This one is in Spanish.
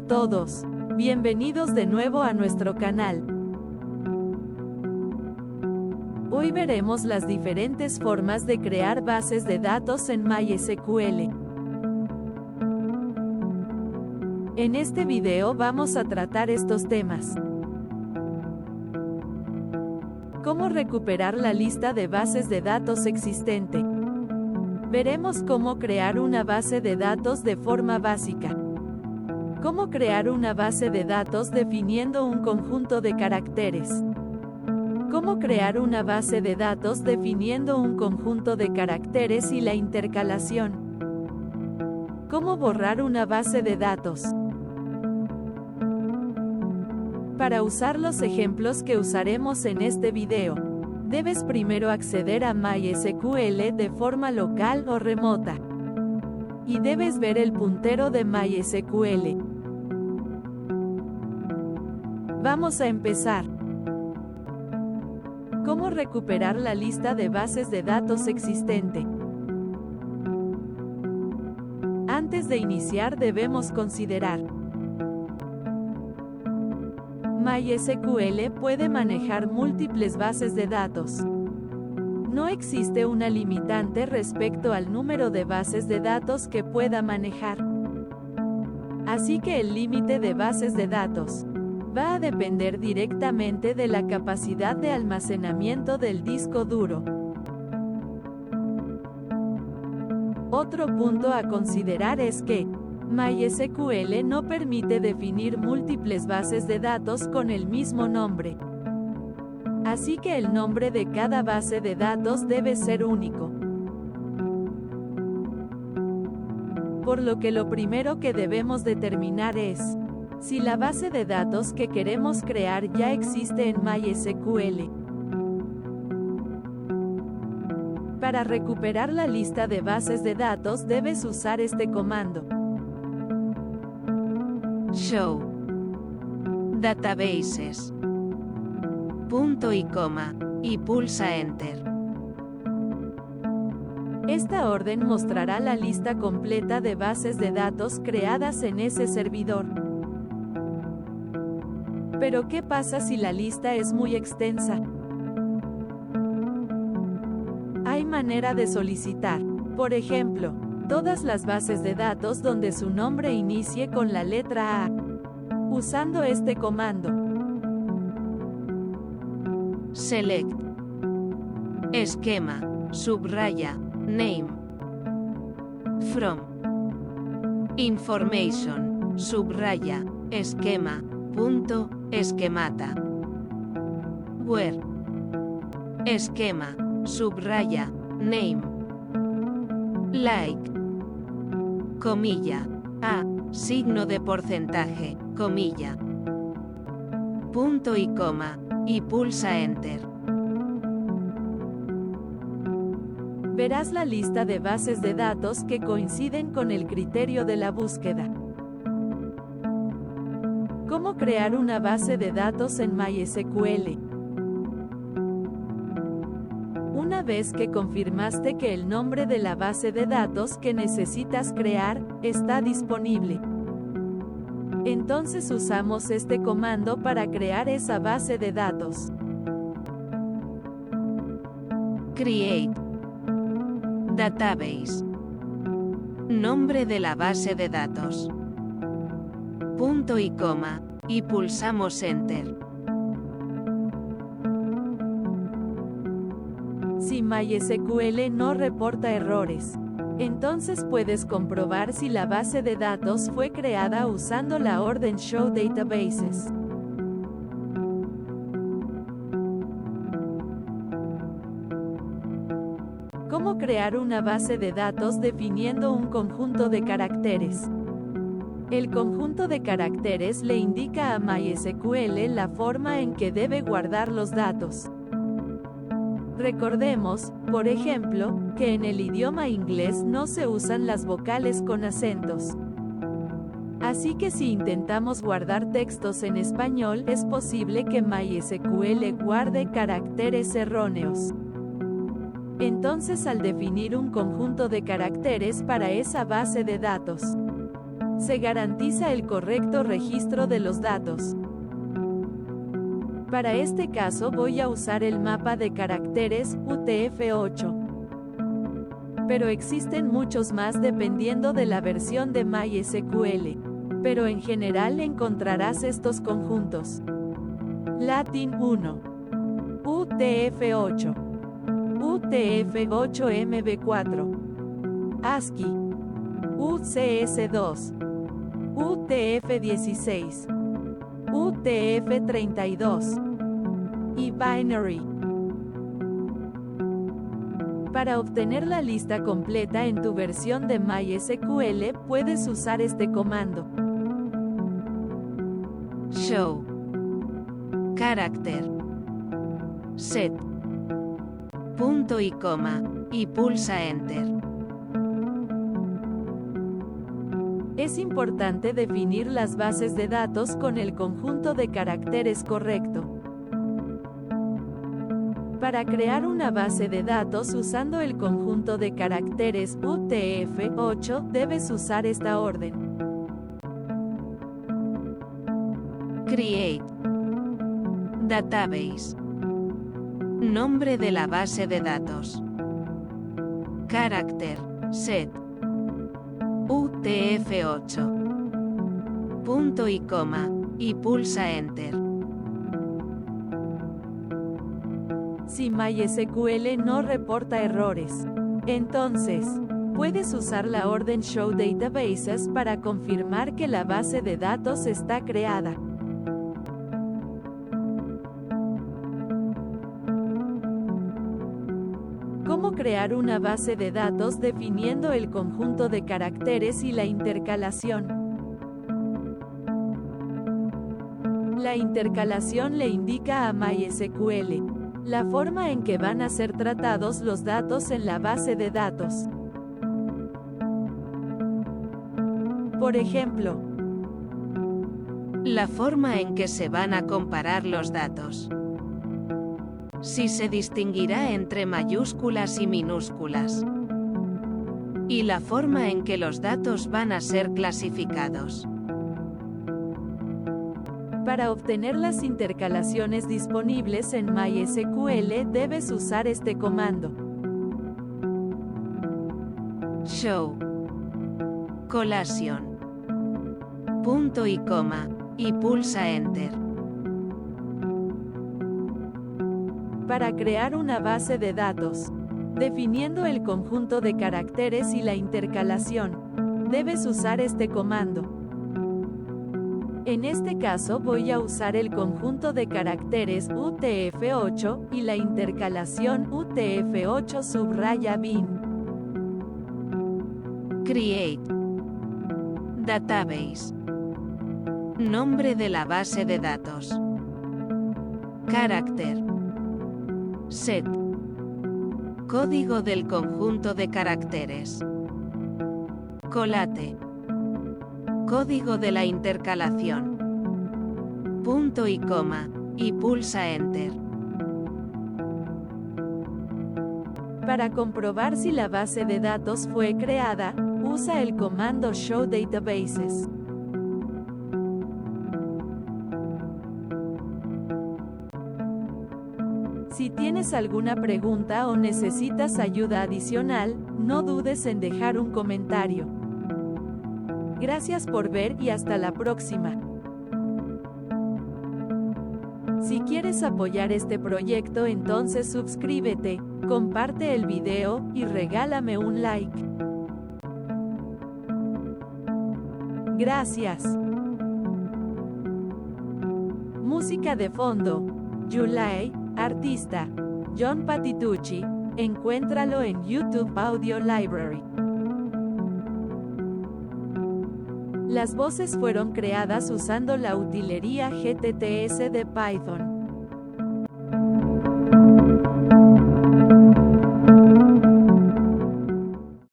todos, bienvenidos de nuevo a nuestro canal. Hoy veremos las diferentes formas de crear bases de datos en MySQL. En este video vamos a tratar estos temas. Cómo recuperar la lista de bases de datos existente. Veremos cómo crear una base de datos de forma básica. Cómo crear una base de datos definiendo un conjunto de caracteres. Cómo crear una base de datos definiendo un conjunto de caracteres y la intercalación. Cómo borrar una base de datos. Para usar los ejemplos que usaremos en este video, debes primero acceder a MySQL de forma local o remota. Y debes ver el puntero de MySQL. Vamos a empezar. ¿Cómo recuperar la lista de bases de datos existente? Antes de iniciar debemos considerar. MySQL puede manejar múltiples bases de datos. No existe una limitante respecto al número de bases de datos que pueda manejar. Así que el límite de bases de datos va a depender directamente de la capacidad de almacenamiento del disco duro. Otro punto a considerar es que MySQL no permite definir múltiples bases de datos con el mismo nombre. Así que el nombre de cada base de datos debe ser único. Por lo que lo primero que debemos determinar es si la base de datos que queremos crear ya existe en MySQL. Para recuperar la lista de bases de datos debes usar este comando. Show Databases. Punto y coma, y pulsa Enter. Esta orden mostrará la lista completa de bases de datos creadas en ese servidor. Pero ¿qué pasa si la lista es muy extensa? Hay manera de solicitar, por ejemplo, todas las bases de datos donde su nombre inicie con la letra A, usando este comando. Select. Esquema, subraya, name. From. Information, subraya, esquema, punto, esquemata. Where. Esquema, subraya, name. Like. Comilla, A, signo de porcentaje, comilla. Punto y coma, y pulsa Enter. Verás la lista de bases de datos que coinciden con el criterio de la búsqueda. ¿Cómo crear una base de datos en MySQL? Una vez que confirmaste que el nombre de la base de datos que necesitas crear está disponible, entonces usamos este comando para crear esa base de datos. Create Database. Nombre de la base de datos. Punto y coma, y pulsamos Enter. Si MySQL no reporta errores, entonces puedes comprobar si la base de datos fue creada usando la orden Show Databases. ¿Cómo crear una base de datos definiendo un conjunto de caracteres? El conjunto de caracteres le indica a MySQL la forma en que debe guardar los datos. Recordemos, por ejemplo, que en el idioma inglés no se usan las vocales con acentos. Así que si intentamos guardar textos en español, es posible que MySQL guarde caracteres erróneos. Entonces, al definir un conjunto de caracteres para esa base de datos, Se garantiza el correcto registro de los datos. Para este caso voy a usar el mapa de caracteres UTF-8. Pero existen muchos más dependiendo de la versión de MySQL. Pero en general encontrarás estos conjuntos. Latin 1. UTF-8. UTF-8MB4. ASCII. UCS2. UTF-16. UTF-32. Y Binary. Para obtener la lista completa en tu versión de MySQL, puedes usar este comando. Show character set punto y coma y pulsa Enter. Es importante definir las bases de datos con el conjunto de caracteres correcto. Para crear una base de datos usando el conjunto de caracteres UTF-8, debes usar esta orden. Create Database. Nombre de la base de datos. Character set UTF-8. Punto y coma, y pulsa Enter. Si MySQL no reporta errores, entonces, puedes usar la orden Show Databases para confirmar que la base de datos está creada. ¿Cómo crear una base de datos definiendo el conjunto de caracteres y la intercalación? La intercalación le indica a MySQL la forma en que van a ser tratados los datos en la base de datos. Por ejemplo, la forma en que se van a comparar los datos. Si se distinguirá entre mayúsculas y minúsculas. Y la forma en que los datos van a ser clasificados. Para obtener las intercalaciones disponibles en MySQL debes usar este comando. Show collation. Punto y coma, y pulsa Enter. Para crear una base de datos, definiendo el conjunto de caracteres y la intercalación, debes usar este comando. En este caso voy a usar el conjunto de caracteres UTF-8 y la intercalación UTF-8 _bin. Create Database. Nombre de la base de datos. Character set. Código del conjunto de caracteres. Colate. Código de la intercalación. Punto y coma, y pulsa Enter. Para comprobar si la base de datos fue creada, usa el comando Show Databases. Si tienes alguna pregunta o necesitas ayuda adicional, no dudes en dejar un comentario. Gracias por ver y hasta la próxima. Si quieres apoyar este proyecto, entonces suscríbete, comparte el video y regálame un like. Gracias. Música de fondo. July, artista. John Patitucci. Encuéntralo en YouTube Audio Library. Las voces fueron creadas usando la utilería GTTS de Python.